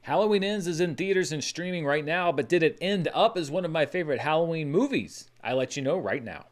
Halloween Ends is in theaters and streaming right now, but did it end up as one of my favorite Halloween movies? I let you know right now.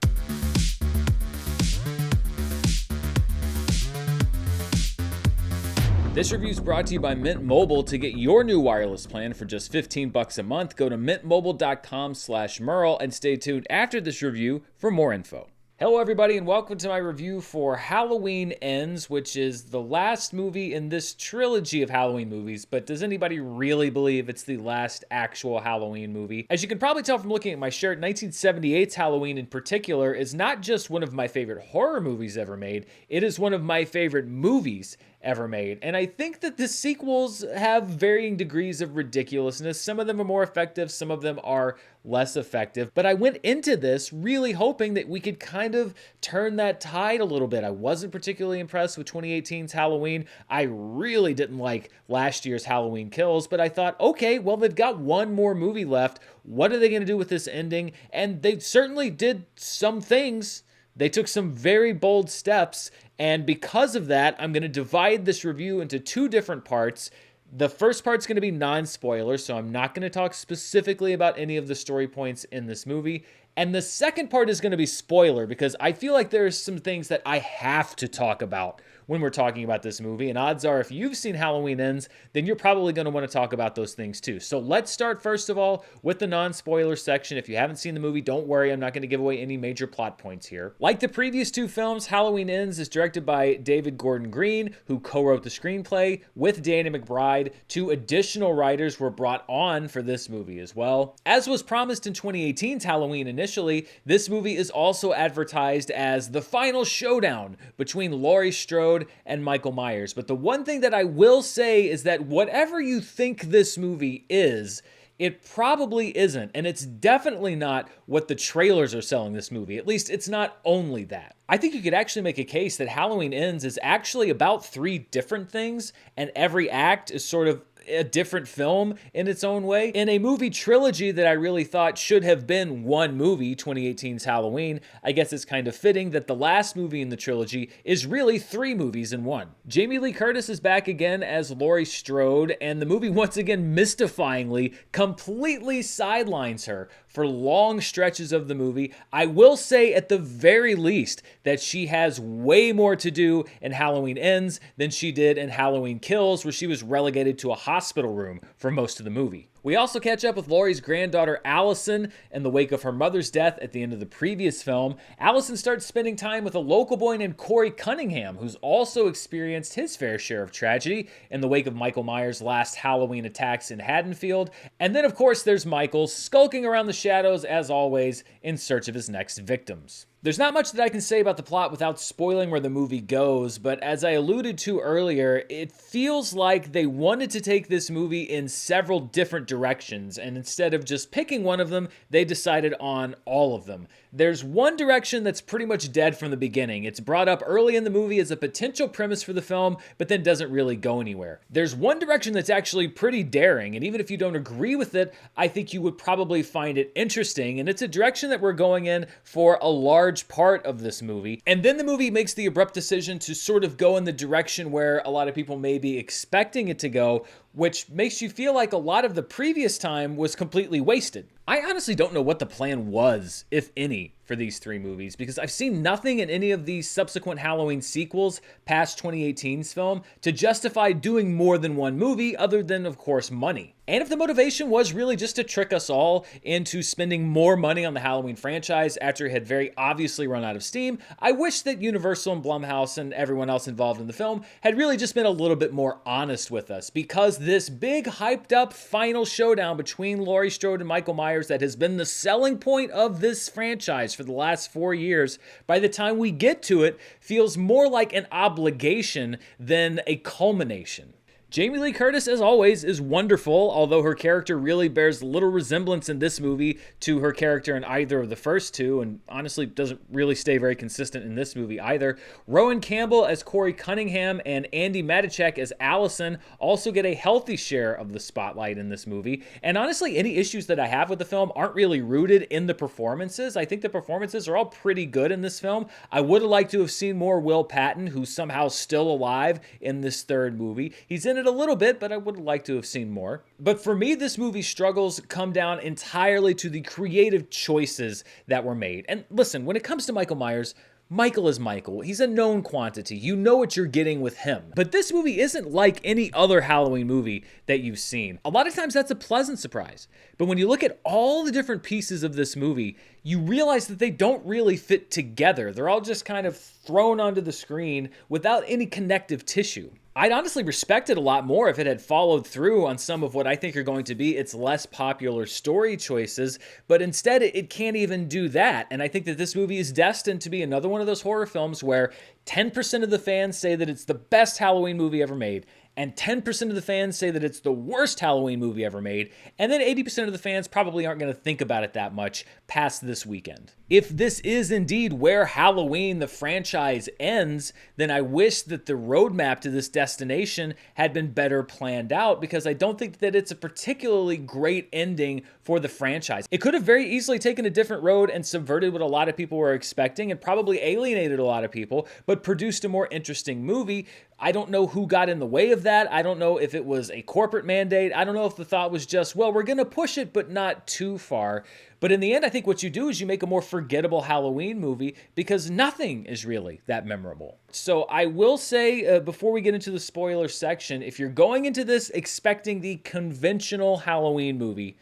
This review is brought to you by Mint Mobile. To get your new wireless plan for just $15 a month, go to mintmobile.com/Murrell and stay tuned after this review for more info. Hello everybody and welcome to my review for Halloween Ends, which is the last movie in this trilogy of Halloween movies, but does anybody really believe it's the last actual Halloween movie? As you can probably tell from looking at my shirt, 1978's Halloween in particular is not just one of my favorite horror movies ever made, it is one of my favorite movies ever made. And I think that the sequels have varying degrees of ridiculousness. Some of them are more effective, some of them are less effective. But I went into this really hoping that we could kind of turn that tide a little bit. I wasn't particularly impressed with 2018's Halloween. I really didn't like last year's Halloween Kills, but I thought, okay, well, they've got one more movie left. What are they going to do with this ending? And they certainly did some things. They took some very bold steps, and because of that, I'm going to divide this review into two different parts. The first part's going to be non-spoiler, so I'm not going to talk specifically about any of the story points in this movie. And the second part is going to be spoiler, because I feel like there's some things that I have to talk about when we're talking about this movie. And odds are, if you've seen Halloween Ends, then you're probably going to want to talk about those things too. So let's start first of all with the non-spoiler section. If you haven't seen the movie, don't worry. I'm not going to give away any major plot points here. Like the previous two films, Halloween Ends is directed by David Gordon Green, who co-wrote the screenplay with Danny McBride. Two additional writers were brought on for this movie as well. As was promised in 2018's Halloween initially, this movie is also advertised as the final showdown between Laurie Strode and Michael Myers. But the one thing that I will say is that whatever you think this movie is, it probably isn't. And it's definitely not what the trailers are selling this movie. At least it's not only that. I think you could actually make a case that Halloween Ends is actually about three different things, and every act is sort of a different film in its own way. In a movie trilogy that I really thought should have been one movie, 2018's Halloween, I guess it's kind of fitting that the last movie in the trilogy is really three movies in one. Jamie Lee Curtis is back again as Laurie Strode, and the movie once again mystifyingly completely sidelines her for long stretches of the movie. I will say at the very least that she has way more to do in Halloween Ends than she did in Halloween Kills, where she was relegated to a hospital room for most of the movie. We also catch up with Laurie's granddaughter Allison in the wake of her mother's death at the end of the previous film. Allison starts spending time with a local boy named Corey Cunningham, who's also experienced his fair share of tragedy in the wake of Michael Myers' last Halloween attacks in Haddonfield. And then, of course, there's Michael, skulking around the shadows as always in search of his next victims. There's not much that I can say about the plot without spoiling where the movie goes, but as I alluded to earlier, it feels like they wanted to take this movie in several different directions, and instead of just picking one of them, they decided on all of them. There's one direction that's pretty much dead from the beginning. It's brought up early in the movie as a potential premise for the film, but then doesn't really go anywhere. There's one direction that's actually pretty daring, and even if you don't agree with it, I think you would probably find it interesting, and it's a direction that we're going in for a large part of this movie. And then the movie makes the abrupt decision to sort of go in the direction where a lot of people may be expecting it to go, which makes you feel like a lot of the previous time was completely wasted. I honestly don't know what the plan was, if any, for these three movies, because I've seen nothing in any of these subsequent Halloween sequels past 2018's film to justify doing more than one movie other than, of course, money. And if the motivation was really just to trick us all into spending more money on the Halloween franchise after it had very obviously run out of steam, I wish that Universal and Blumhouse and everyone else involved in the film had really just been a little bit more honest with us, because this big hyped up final showdown between Laurie Strode and Michael Myers that has been the selling point of this franchise for the last 4 years, by the time we get to it, feels more like an obligation than a culmination. Jamie Lee Curtis, as always, is wonderful, although her character really bears little resemblance in this movie to her character in either of the first two, and honestly doesn't really stay very consistent in this movie either. Rowan Campbell as Corey Cunningham and Andy Matichak as Allison also get a healthy share of the spotlight in this movie, and honestly, any issues that I have with the film aren't really rooted in the performances. I think the performances are all pretty good in this film. I would have liked to have seen more Will Patton, who's somehow still alive in this third movie. He's in in it a little bit, but I would like to have seen more. But for me, this movie's struggles come down entirely to the creative choices that were made. And listen, when it comes to Michael Myers, Michael is Michael. He's a known quantity. You know what you're getting with him. But this movie isn't like any other Halloween movie that you've seen. A lot of times that's a pleasant surprise. But when you look at all the different pieces of this movie, you realize that they don't really fit together. They're all just kind of thrown onto the screen without any connective tissue. I'd honestly respect it a lot more if it had followed through on some of what I think are going to be its less popular story choices, but instead it can't even do that. And I think that this movie is destined to be another one of those horror films where 10% of the fans say that it's the best Halloween movie ever made, and 10% of the fans say that it's the worst Halloween movie ever made, and then 80% of the fans probably aren't going to think about it that much past this weekend. If this is indeed where Halloween, the franchise, ends, then I wish that the roadmap to this destination had been better planned out, because I don't think that it's a particularly great ending for the franchise. It could have very easily taken a different road and subverted what a lot of people were expecting and probably alienated a lot of people, but produced a more interesting movie. I don't know who got in the way of that. I don't know if it was a corporate mandate. I don't know if the thought was just, well, we're going to push it, but not too far. But in the end, I think what you do is you make a more forgettable Halloween movie, because nothing is really that memorable. So I will say, before we get into the spoiler section, if you're going into this expecting the conventional Halloween movie,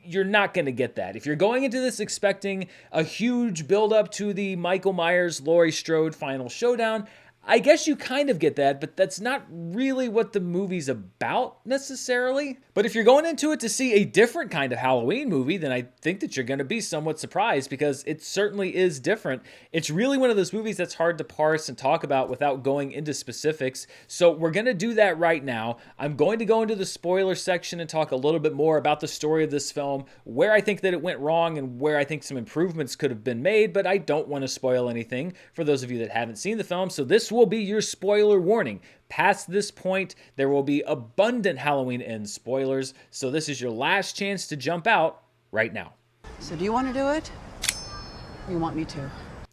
you're not going to get that. If you're going into this expecting a huge build-up to the Michael Myers, Laurie Strode final showdown, I guess you kind of get that, but that's not really what the movie's about necessarily. But if you're going into it to see a different kind of Halloween movie, then I think that you're going to be somewhat surprised, because it certainly is different. It's really one of those movies that's hard to parse and talk about without going into specifics. So we're going to do that right now. I'm going to go into the spoiler section and talk a little bit more about the story of this film, where I think that it went wrong and where I think some improvements could have been made, but I don't want to spoil anything for those of you that haven't seen the film. So this will be your spoiler warning. Past this point, there will be abundant Halloween Ends spoilers, so this is your last chance to jump out right now. So do you want to do it? Or you want me to?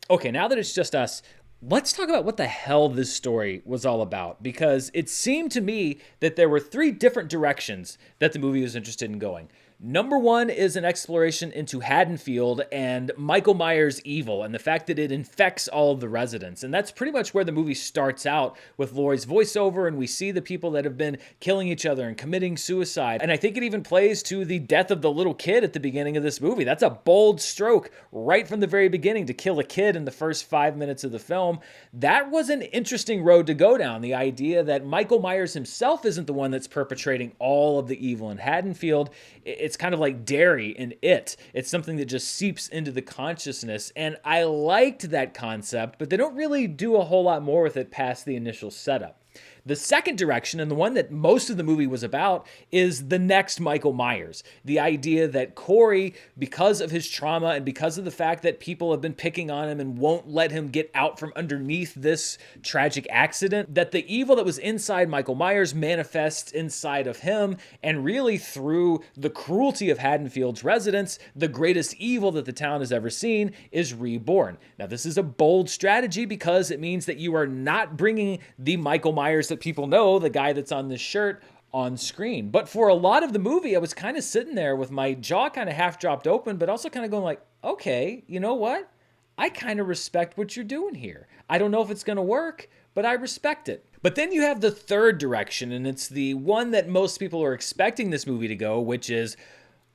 Okay, now that it's just us, let's talk about what the hell this story was all about, because it seemed to me that there were three different directions that the movie was interested in going. Number one is an exploration into Haddonfield and Michael Myers' evil and the fact that it infects all of the residents. And that's pretty much where the movie starts out, with Laurie's voiceover, and we see the people that have been killing each other and committing suicide. And I think it even plays to the death of the little kid at the beginning of this movie. That's a bold stroke right from the very beginning, to kill a kid in the first 5 minutes of the film. That was an interesting road to go down. The idea that Michael Myers himself isn't the one that's perpetrating all of the evil in Haddonfield. It's kind of like Derry in It. It's something that just seeps into the consciousness, and I liked that concept, but they don't really do a whole lot more with it past the initial setup. The second direction, and the one that most of the movie was about, is the next Michael Myers. The idea that Corey, because of his trauma and because of the fact that people have been picking on him and won't let him get out from underneath this tragic accident, that the evil that was inside Michael Myers manifests inside of him, and really through the cruelty of Haddonfield's residents, the greatest evil that the town has ever seen is reborn. Now, this is a bold strategy, because it means that you are not bringing the Michael Myers that people know, the guy that's on this shirt, on screen. But for a lot of the movie, I was kind of sitting there with my jaw kind of half dropped open, but also kind of going like, okay, you know what? I kind of respect what you're doing here. I don't know if it's going to work, but I respect it. But then you have the third direction, and it's the one that most people are expecting this movie to go, which is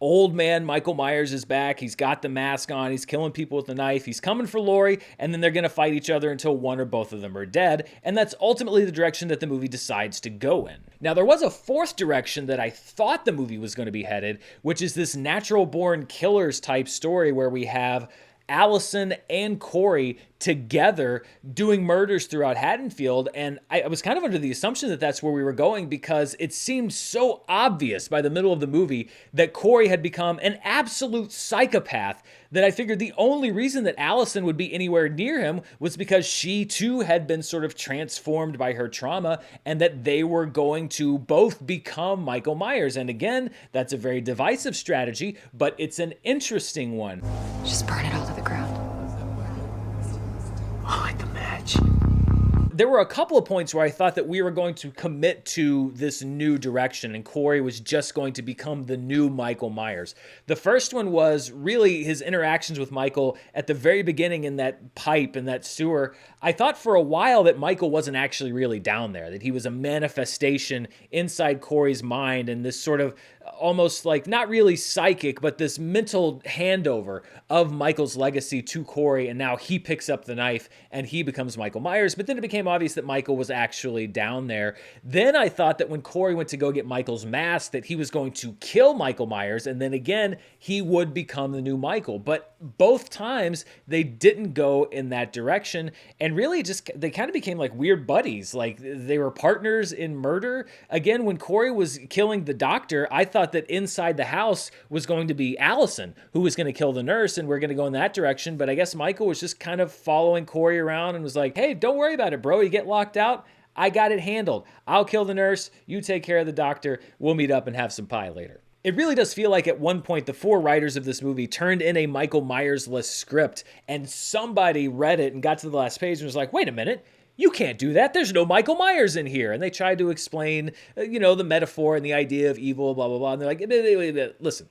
old man Michael Myers is back. He's got the mask on. He's killing people with a knife. He's coming for Laurie, and then they're going to fight each other until one or both of them are dead. And that's ultimately the direction that the movie decides to go in. Now, there was a fourth direction that I thought the movie was going to be headed, which is this natural-born killers type story where we have Allison and Corey together doing murders throughout Haddonfield, and I was kind of under the assumption that that's where we were going, because it seemed so obvious by the middle of the movie that Corey had become an absolute psychopath that I figured the only reason that Allison would be anywhere near him was because she too had been sort of transformed by her trauma, and that they were going to both become Michael Myers. And again, that's a very divisive strategy, but it's an interesting one. Just burn it all to the ground. I like the match. There were a couple of points where I thought that we were going to commit to this new direction and Corey was just going to become the new Michael Myers. The first one was really his interactions with Michael at the very beginning in that pipe, in that sewer. I thought for a while that Michael wasn't actually really down there, that he was a manifestation inside Corey's mind and this sort of almost like not really psychic, but this mental handover of Michael's legacy to Corey. And now he picks up the knife and he becomes Michael Myers. But then it became obvious that Michael was actually down there. Then I thought that when Corey went to go get Michael's mask, that he was going to kill Michael Myers. And then again, he would become the new Michael. But both times they didn't go in that direction. And really just, they kind of became like weird buddies. Like they were partners in murder. Again, when Corey was killing the doctor, I thought that inside the house was going to be Allison, who was going to kill the nurse, and we're going to go in that direction. But I guess Michael was just kind of following Corey around and was like, hey, don't worry about it, bro. You get locked out, I got it handled. I'll kill the nurse. You take care of the doctor. We'll meet up and have some pie later. It really does feel like at one point the four writers of this movie turned in a Michael Myers-less script and somebody read it and got to the last page and was like, wait a minute, you can't do that. There's no Michael Myers in here. And they tried to explain, the metaphor and the idea of evil, blah, blah, blah. And they're like, listen,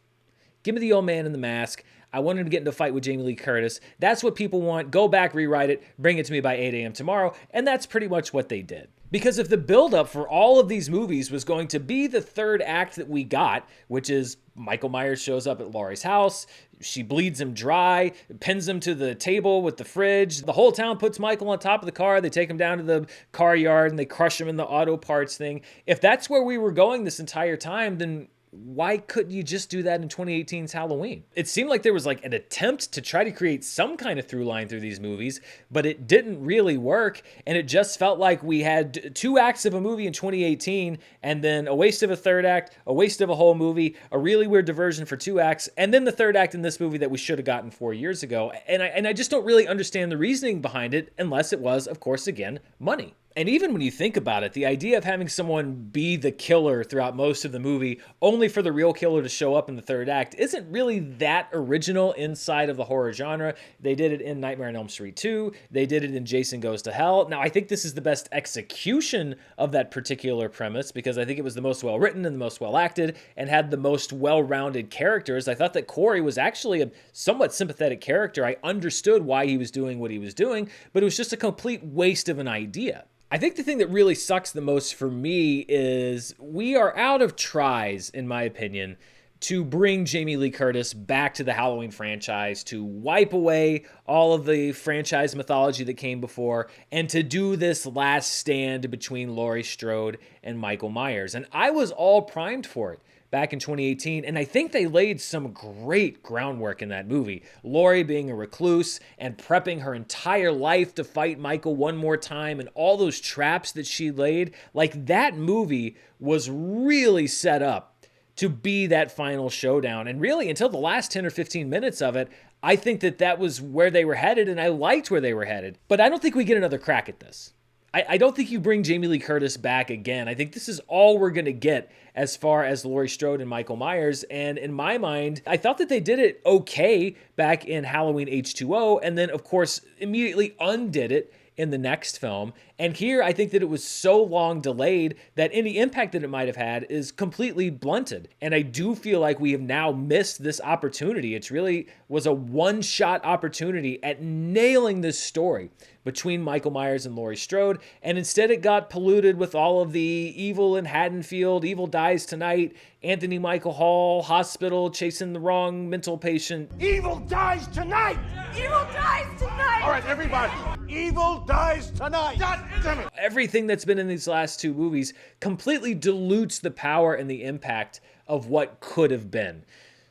give me the old man in the mask. I want him to get into a fight with Jamie Lee Curtis. That's what people want. Go back, rewrite it, bring it to me by 8 a.m. tomorrow. And that's pretty much what they did. Because if the buildup for all of these movies was going to be the third act that we got, which is Michael Myers shows up at Laurie's house, she bleeds him dry, pins him to the table with the fridge, the whole town puts Michael on top of the car, they take him down to the car yard and they crush him in the auto parts thing. If that's where we were going this entire time, then why couldn't you just do that in 2018's Halloween? It seemed like there was like an attempt to try to create some kind of through line through these movies, but it didn't really work. And it just felt like we had 2 acts of a movie in 2018 and then a waste of a third act, a waste of a whole movie, a really weird diversion for 2 acts, and then the third act in this movie that we should have gotten 4 years ago. And I just don't really understand the reasoning behind it unless it was, of course, again, money. And even when you think about it, the idea of having someone be the killer throughout most of the movie, only for the real killer to show up in the third act, isn't really that original inside of the horror genre. They did it in Nightmare on Elm Street 2. They did it in Jason Goes to Hell. Now, I think this is the best execution of that particular premise because I think it was the most well-written and the most well-acted and had the most well-rounded characters. I thought that Corey was actually a somewhat sympathetic character. I understood why he was doing what he was doing, but it was just a complete waste of an idea. I think the thing that really sucks the most for me is we are out of tries, in my opinion, to bring Jamie Lee Curtis back to the Halloween franchise, to wipe away all of the franchise mythology that came before, and to do this last stand between Laurie Strode and Michael Myers. And I was all primed for it back in 2018, and I think they laid some great groundwork in that movie. Laurie being a recluse and prepping her entire life to fight Michael one more time and all those traps that she laid, like that movie was really set up to be that final showdown. And really, until the last 10 or 15 minutes of it, I think that that was where they were headed, and I liked where they were headed. But I don't think we get another crack at this. I don't think you bring Jamie Lee Curtis back again. I think this is all we're going to get as far as Laurie Strode and Michael Myers. And in my mind, I thought that they did it okay back in Halloween H2O, and then, of course, immediately undid it in the next film. And here, I think that it was so long delayed that any impact that it might have had is completely blunted. And I do feel like we have now missed this opportunity. It really was a one-shot opportunity at nailing this story between Michael Myers and Laurie Strode, and instead it got polluted with all of the evil in Haddonfield, Evil Dies Tonight, Anthony Michael Hall, hospital, chasing the wrong mental patient. Evil dies tonight! Evil dies tonight! All right, everybody, evil dies tonight! God damn it! Everything that's been in these last 2 movies completely dilutes the power and the impact of what could have been.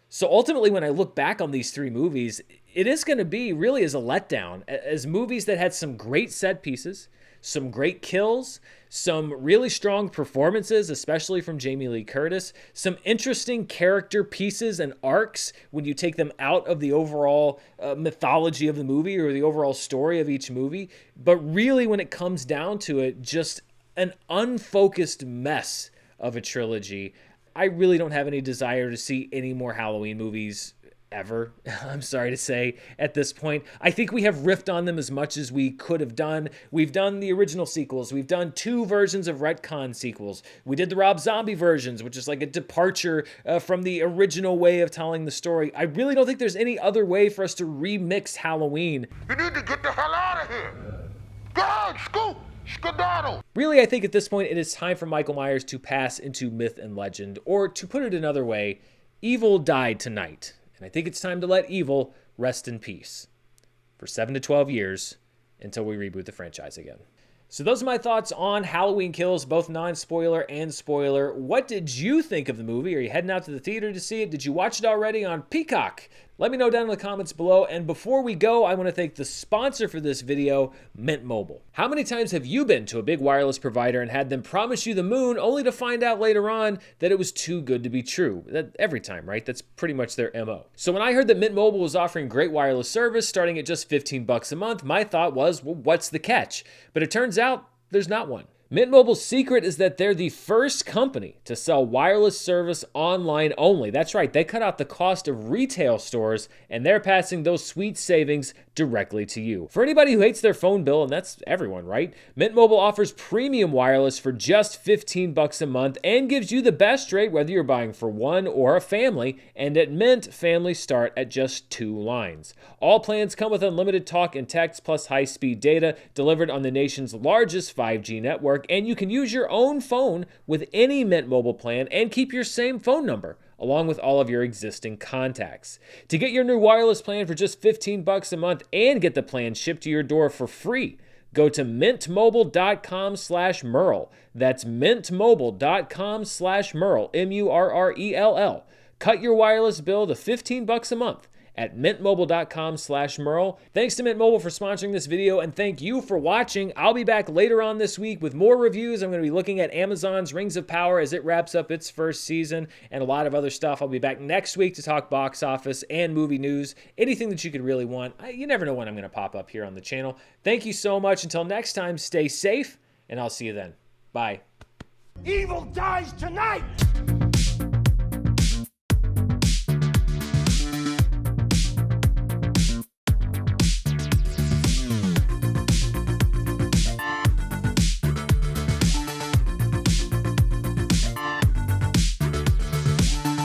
So ultimately, when I look back on these 3 movies, it is going to be really as a letdown, as movies that had some great set pieces, some great kills, some really strong performances, especially from Jamie Lee Curtis, some interesting character pieces and arcs when you take them out of the overall mythology of the movie or the overall story of each movie. But really, when it comes down to it, just an unfocused mess of a trilogy. I really don't have any desire to see any more Halloween movies ever, I'm sorry to say, at this point. I think we have riffed on them as much as we could have done. We've done the original sequels. We've done 2 versions of retcon sequels. We did the Rob Zombie versions, which is like a departure from the original way of telling the story. I really don't think there's any other way for us to remix Halloween. You need to get the hell out of here. Go on, scoop, skedaddle. Really, I think at this point it is time for Michael Myers to pass into myth and legend, or to put it another way, evil died tonight. And I think it's time to let evil rest in peace for 7 to 12 years until we reboot the franchise again. So those are my thoughts on Halloween Kills, both non-spoiler and spoiler. What did you think of the movie? Are you heading out to the theater to see it? Did you watch it already on Peacock? Let me know down in the comments below. And before we go, I want to thank the sponsor for this video, Mint Mobile. How many times have you been to a big wireless provider and had them promise you the moon only to find out later on that it was too good to be true? That every time, right? That's pretty much their MO. So when I heard that Mint Mobile was offering great wireless service starting at just $15 a month, my thought was, well, what's the catch? But it turns out there's not one. Mint Mobile's secret is that they're the first company to sell wireless service online only. That's right, they cut out the cost of retail stores and they're passing those sweet savings directly to you. For anybody who hates their phone bill, and that's everyone, right? Mint Mobile offers premium wireless for just $15 a month and gives you the best rate whether you're buying for one or a family. And at Mint, families start at just 2 lines. All plans come with unlimited talk and text plus high-speed data delivered on the nation's largest 5G network. And you can use your own phone with any Mint Mobile plan and keep your same phone number along with all of your existing contacts. To get your new wireless plan for just $15 a month and get the plan shipped to your door for free, go to mintmobile.com/Murrell. That's mintmobile.com/Murrell, Murrell. Cut your wireless bill to $15 a month at mintmobile.com/Murrell. Thanks to Mint Mobile for sponsoring this video, and thank you for watching. I'll be back later on this week with more reviews. I'm going to be looking at Amazon's Rings of Power as it wraps up its first season and a lot of other stuff. I'll be back next week to talk box office and movie news, anything that you could really want. You never know when I'm going to pop up here on the channel. Thank you so much. Until next time, stay safe, and I'll see you then. Bye. Evil dies tonight.